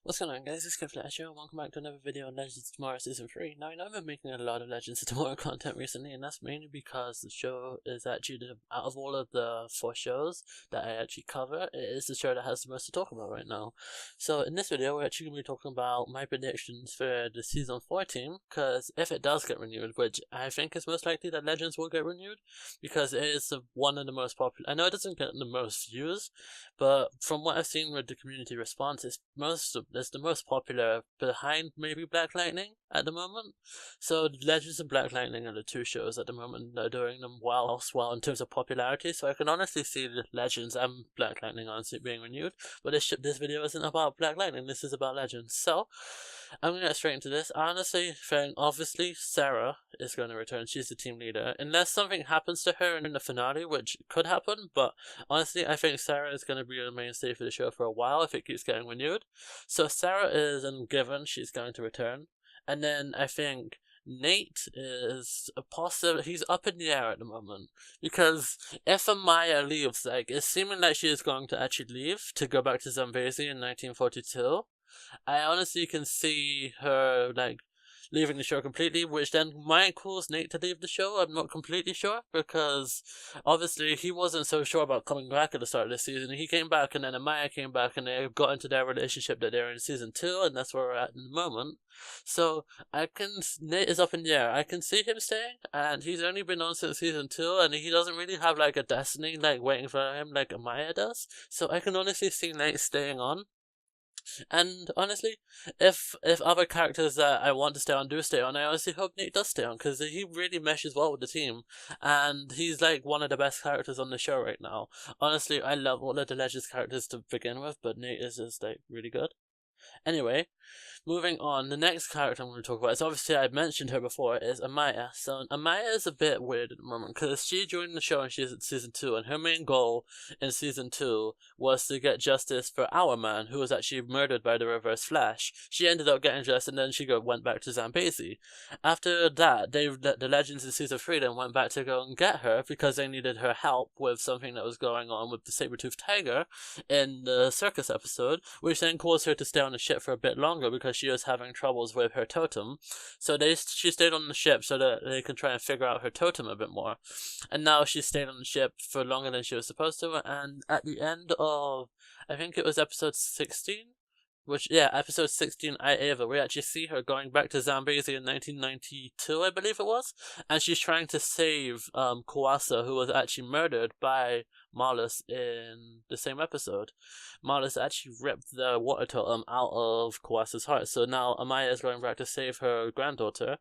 What's going on, guys? It's Flash here, and welcome back to another video on Legends of Tomorrow Season 3. Now, I know I've been making a lot of Legends of Tomorrow content recently, and that's mainly because the show is actually, out of all of the 4 shows that I actually cover, it is the show that has the most to talk about right now. So, in this video, we're actually going to be talking about my predictions for the Season 4 team, because if it does get renewed, which I think is most likely that Legends will get renewed, because it is one of the most popular. I know it doesn't get the most views, but from what I've seen with the community response, it's the most popular behind maybe Black Lightning at the moment. So Legends and Black Lightning are the 2 shows at the moment that are doing them well in terms of popularity. So I can honestly see the Legends and Black Lightning honestly being renewed. But this video isn't about Black Lightning, this is about Legends. So I'm gonna get straight into this. I honestly think obviously Sarah is going to return. She's the team leader. Unless something happens to her in the finale, which could happen, but honestly I think Sarah is going to be the mainstay for the show for a while if it keeps getting renewed. So Sarah is a given, she's going to return. And then I think Nate is a possible. He's up in the air at the moment because if Amaya leaves, like it's seeming like she is going to actually leave to go back to Zambezi in 1942. I honestly can see her like leaving the show completely, which then might cause Nate to leave the show. I'm not completely sure because obviously he wasn't so sure about coming back at the start of the season. He came back and then Amaya came back and they got into their relationship that they're in season 2, and that's where we're at in the moment. So Nate is up in the air. I can see him staying, and he's only been on since season 2, and he doesn't really have like a destiny like waiting for him like Amaya does. So I can honestly see Nate staying on. And honestly, if other characters that I want to stay on do stay on, I honestly hope Nate does stay on because he really meshes well with the team, and he's like one of the best characters on the show right now. Honestly, I love all of the Legends characters to begin with, but Nate is just like really good. Anyway, moving on, the next character I'm going to talk about is obviously I mentioned her before, is Amaya. So Amaya is a bit weird at the moment because she joined the show and she's in season 2, and her main goal in season 2 was to get justice for Our Man, who was actually murdered by the Reverse Flash. She ended up getting justice, and then she went back to Zambezi. After that, the Legends in season 3 then went back to go and get her because they needed her help with something that was going on with the Saber-Toothed Tiger in the circus episode, which then caused her to stay on the ship for a bit longer because she was having troubles with her totem. So she stayed on the ship so that they can try and figure out her totem a bit more. And now she stayed on the ship for longer than she was supposed to, and at the end of, I think it was episode 16, episode 16, Ava, we actually see her going back to Zambezi in 1992, I believe it was, and she's trying to save Kawasa, who was actually murdered by Marlus in the same episode. Marlus actually ripped the water totem out of Kawasa's heart, so now Amaya is going back to save her granddaughter,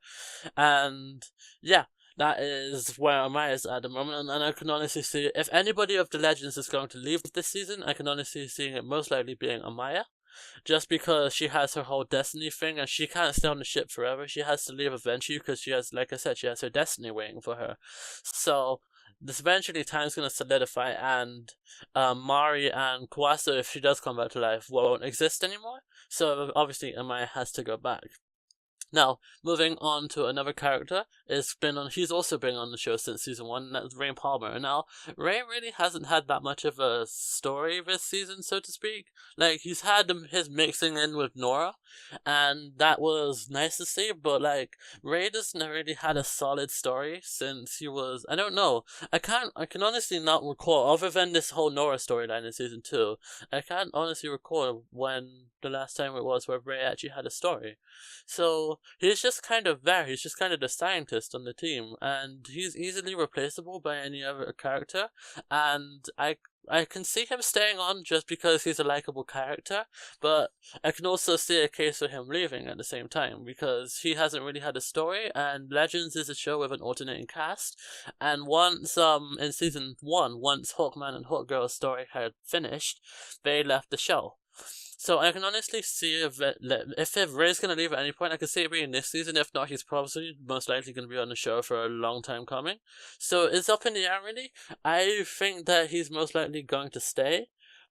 and yeah, that is where Amaya is at the moment, and I can honestly see, if anybody of the Legends is going to leave this season, I can honestly see it most likely being Amaya. Just because she has her whole destiny thing and she can't stay on the ship forever. She has to leave eventually because she has, like I said, she has her destiny waiting for her. So this eventually time's gonna solidify, and Mari and Kawasa, if she does come back to life, won't exist anymore. So obviously Amaya has to go back. Now, moving on to another character, he's also been on the show since season 1, and that's Ray Palmer. Now, Ray really hasn't had that much of a story this season, so to speak. Like, he's had his mixing in with Nora, and that was nice to see, but like, Ray doesn't really had a solid story since he was, I don't know, I can honestly not recall, other than this whole Nora storyline in season 2, I can't honestly recall when the last time it was where Ray actually had a story. So, he's just kind of there, he's just kind of the scientist on the team, and he's easily replaceable by any other character, and I can see him staying on just because he's a likable character, but I can also see a case for him leaving at the same time, because he hasn't really had a story, and Legends is a show with an alternating cast, and once, in season 1, once Hawkman and Hawkgirl's story had finished, they left the show. So I can honestly see if Ray's going to leave at any point, I can see it being this season. If not, he's probably most likely going to be on the show for a long time coming. So it's up in the air, really. I think that he's most likely going to stay,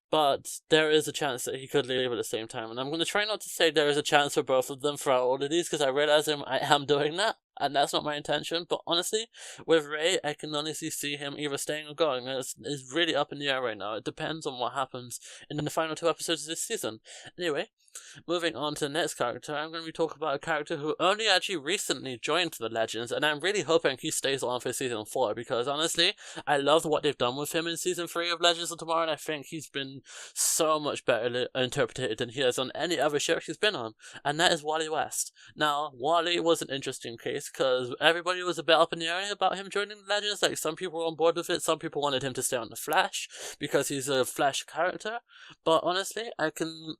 but there is a chance that he could leave at the same time. And I'm going to try not to say there is a chance for both of them throughout all of these, because I realize I am doing that. and that's not my intention. But honestly, with Ray, I can honestly see him either staying or going. It's really up in the air right now. It depends on what happens in the final 2 episodes of this season. Anyway, moving on to the next character, I'm going to be talking about a character who only actually recently joined the Legends, and I'm really hoping he stays on for season 4, because honestly, I love what they've done with him in season 3 of Legends of Tomorrow, and I think he's been so much better interpreted than he has on any other show he's been on, and that is Wally West. Now, Wally was an interesting case, because everybody was a bit up in the air about him joining the Legends. Like, some people were on board with it, some people wanted him to stay on The Flash, because he's a Flash character, but honestly, I can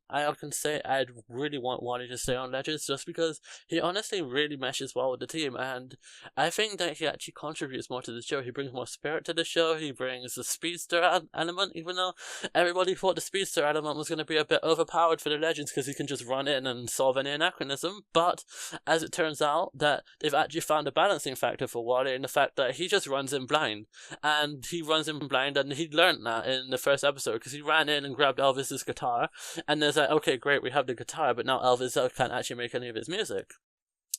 say I'd really want Wally to stay on Legends, just because he honestly really meshes well with the team, and I think that he actually contributes more to the show. He brings more spirit to the show, he brings the speedster element, even though everybody thought the speedster element was going to be a bit overpowered for the Legends because he can just run in and solve any anachronism, but as it turns out, that they've actually found a balancing factor for Wally in the fact that he just runs in blind, and he learned that in the first episode, because he ran in and grabbed Elvis's guitar, and there's like, okay, great, we have the guitar, but now Elvis can't actually make any of his music.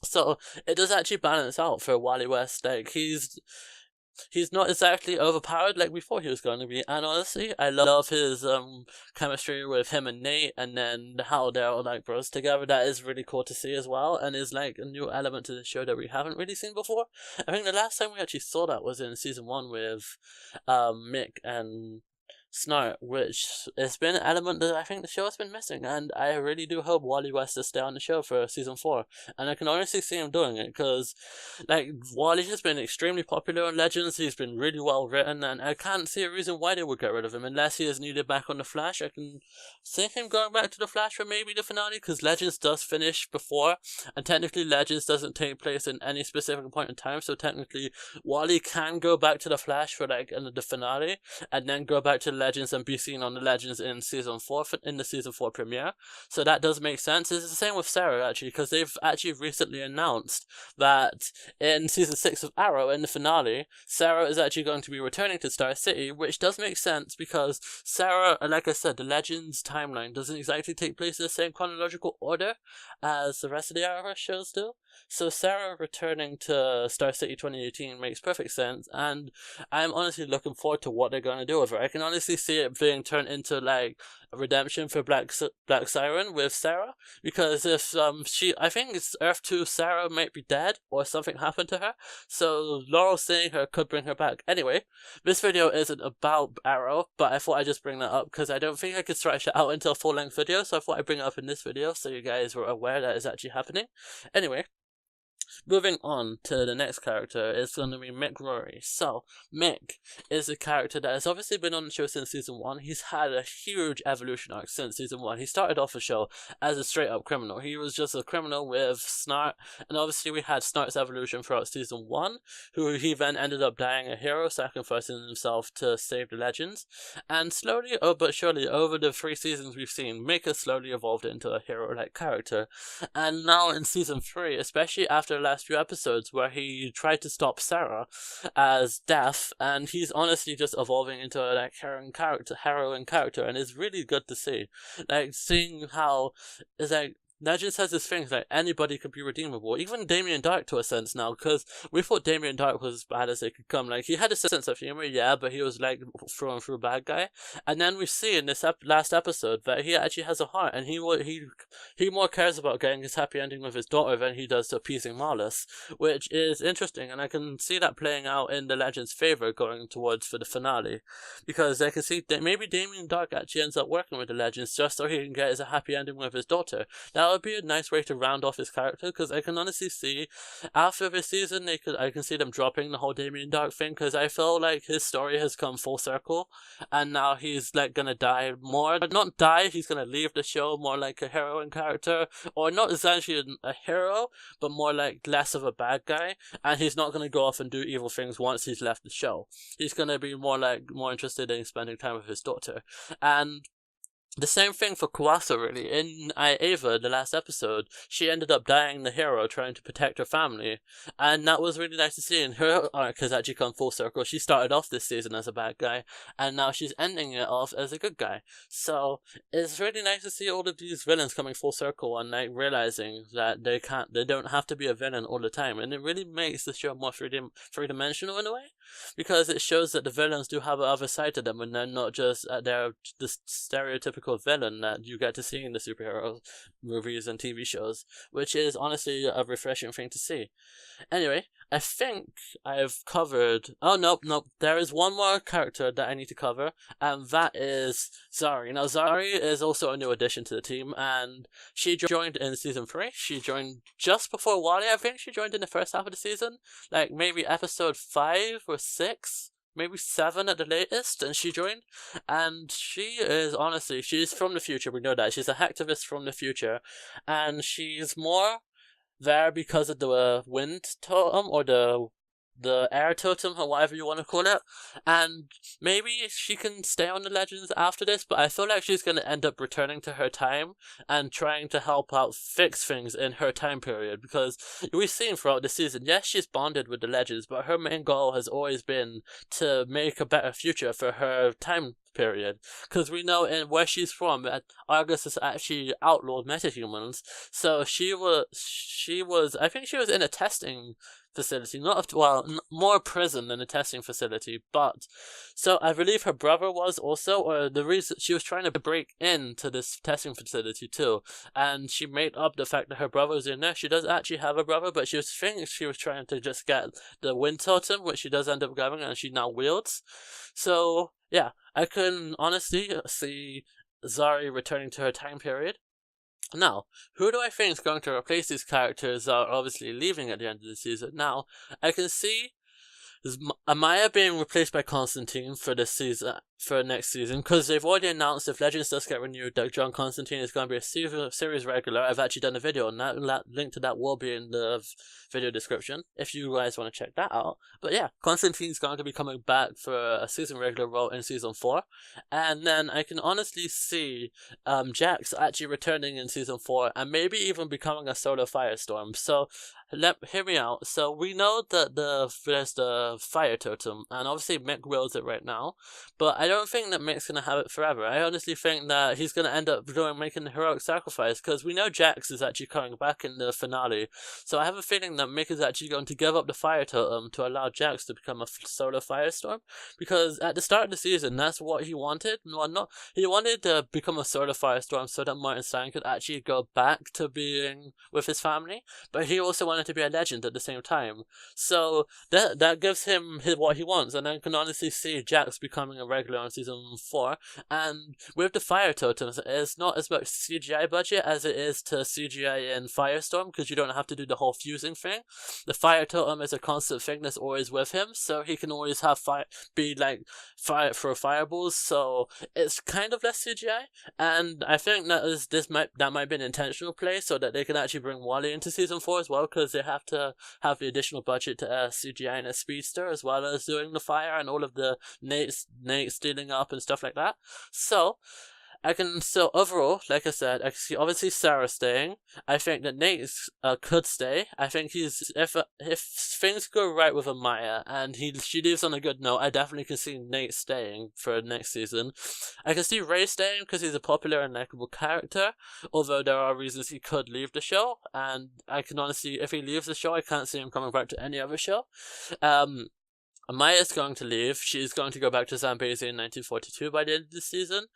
So it does actually balance out for Wally West. Like, he's not exactly overpowered like we thought he was going to be, and honestly, I love his chemistry with him and Nate, and then how they're all like bros together. That is really cool to see as well, and is like a new element to the show that we haven't really seen before. I think the last time we actually saw that was in season 1 with Mick and Snart, which has been an element that I think the show has been missing, and I really do hope Wally West to stay on the show for season 4, and I can honestly see him doing it, because like, Wally has been extremely popular on Legends, he's been really well written, and I can't see a reason why they would get rid of him unless he is needed back on The Flash. I can see him going back to The Flash for maybe the finale, because Legends does finish before, and technically Legends doesn't take place in any specific point in time, so technically Wally can go back to The Flash for like the finale, and then go back to Legends and be seen on the Legends in season 4 in the season 4 premiere. So that does make sense. It's the same with Sarah actually, because they've actually recently announced that in season 6 of Arrow, in the finale, Sarah is actually going to be returning to Star City, which does make sense because Sarah, like I said, the Legends timeline doesn't exactly take place in the same chronological order as the rest of the Arrow shows do. So Sarah returning to Star City 2018 makes perfect sense, and I'm honestly looking forward to what they're going to do with her. I can honestly see it being turned into like a redemption for Black Siren with Sarah, because if I think it's Earth 2, Sarah might be dead or something happened to her, so Laurel seeing her could bring her back. Anyway, this video isn't about Arrow, but I thought I'd just bring that up because I don't think I could stretch it out into a full-length video, so I thought I'd bring it up in this video so you guys were aware that it's actually happening. Anyway, moving on to the next character is going to be Mick Rory. So, Mick is a character that has obviously been on the show since season 1. He's had a huge evolution arc since season 1. He started off the show as a straight up criminal. He was just a criminal with Snart, and obviously we had Snart's evolution throughout season 1, who he then ended up dying a hero, sacrificing himself to save the Legends. And slowly, but surely, over the 3 seasons we've seen, Mick has slowly evolved into a hero-like character. And now in season 3, especially after the last few episodes where he tried to stop Sarah as Death, and he's honestly just evolving into a like heroine character, and it's really good to see. Like, seeing how it's like Legends has this thing like anybody could be redeemable, even Damien Dark to a sense now, because we thought Damien Dark was as bad as it could come. Like, he had a sense of humor, yeah, but he was like through and through bad guy. And then we see in this last episode that he actually has a heart, and he more cares about getting his happy ending with his daughter than he does appeasing Marlis, which is interesting, and I can see that playing out in the Legends' favor going towards for the finale, because I can see that maybe Damien Dark actually ends up working with the Legends just so he can get his happy ending with his daughter. That would be a nice way to round off his character, because I can honestly see after this season I can see them dropping the whole Damien Dark thing, because I feel like his story has come full circle, and now he's like gonna die more, but not die, he's gonna leave the show more like a heroine character, or not essentially a hero, but more like less of a bad guy, and he's not gonna go off and do evil things once he's left the show. He's gonna be more interested in spending time with his daughter. And The same thing for Kuwasa, really. In Ava, the last episode, she ended up dying the hero trying to protect her family, and that was really nice to see. And her arc has actually come full circle. She started off this season as a bad guy, and now she's ending it off as a good guy. So it's really nice to see all of these villains coming full circle and like realizing that they don't have to be a villain all the time, and it really makes the show more three-dimensional in a way, because it shows that the villains do have another side to them, and they're not just the stereotypical villain that you get to see in the superhero movies and TV shows, which is honestly a refreshing thing to see. Anyway, I think I've covered. Oh, nope. There is one more character that I need to cover, and that is Zari. Now, Zari is also a new addition to the team, and she joined in season 3. She joined just before Wally, I think. She joined in the first half of the season, like maybe episode 5 or 6. Maybe 7 at the latest, and she joined. And she is honestly, she's from the future. We know that she's a hacktivist from the future, and she's more there because of the wind totem or the air totem or whatever you want to call it, and maybe she can stay on the Legends after this, but I feel like she's going to end up returning to her time and trying to help out fix things in her time period, because we've seen throughout the season, yes, she's bonded with the Legends, but her main goal has always been to make a better future for her time period, because we know in where she's from, Argus has actually outlawed metahumans, so she was I think she was in a testing facility, more prison than a testing facility, but so I believe her brother was also, or the reason she was trying to break into this testing facility too, and she made up the fact that her brother was in there. She does actually have a brother, but she was trying to just get the wind totem, which she does end up grabbing, and she now wields. So yeah, I can honestly see Zari returning to her time period. Now, who do I think is going to replace these characters that are obviously leaving at the end of the season? Now, I can see Amaya being replaced by Constantine for this season, for next season, because they've already announced if Legends does get renewed that John Constantine is going to be a series regular. I've actually done a video on that. Link to that will be in the video description if you guys want to check that out. But yeah, Constantine's going to be coming back for a season regular role in season 4, and then I can honestly see Jax actually returning in season 4 and maybe even becoming a solo Firestorm. So hear me out. So we know that there's the fire totem, and obviously Mick wields it right now, but I don't think that Mick's gonna have it forever. I honestly think that he's gonna end up making the heroic sacrifice, because we know Jax is actually coming back in the finale. So I have a feeling that Mick is actually going to give up the fire totem to allow Jax to become a solo Firestorm, because at the start of the season, that's what he wanted. Well, he wanted to become a solo Firestorm so that Martin Stein could actually go back to being with his family, but he also wanted to be a legend at the same time. So that gives him what he wants, and I can honestly see Jax becoming a regular on season 4. And with the fire totems, it's not as much CGI budget as it is to CGI in Firestorm, because you don't have to do the whole fusing thing. The fire totem is a constant thing that's always with him, so he can always have fire for fireballs. So it's kind of less CGI, and I think that might be an intentional play so that they can actually bring Wally into season 4 as well, because they have to have the additional budget to CGI in a speedster, as well as doing the fire and all of the Nate stealing up and stuff like that. So overall, like I said, I can see obviously Sarah staying. I think that Nate could stay. I think if things go right with Amaya and she leaves on a good note, I definitely can see Nate staying for next season. I can see Ray staying because he's a popular and likable character, although there are reasons he could leave the show, and I can honestly, if he leaves the show, I can't see him coming back to any other show. Amaya's going to leave. She's going to go back to Zambezi in 1942 by the end of the season.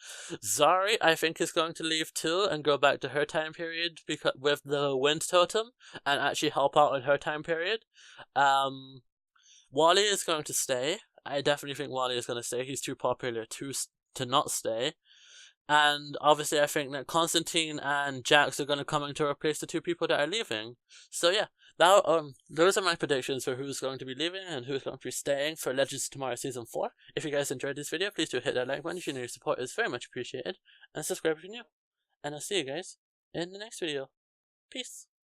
Zari, I think, is going to leave too and go back to her time period with the wind totem and actually help out in her time period. Wally is going to stay. I definitely think Wally is going to stay. He's too popular to not stay. And obviously I think that Constantine and Jax are going to come in to replace the two people that are leaving. So yeah, those are my predictions for who's going to be leaving and who's going to be staying for Legends of Tomorrow Season 4. If you guys enjoyed this video, please do hit that like button. Your support is very much appreciated. And subscribe if you're new. And I'll see you guys in the next video. Peace.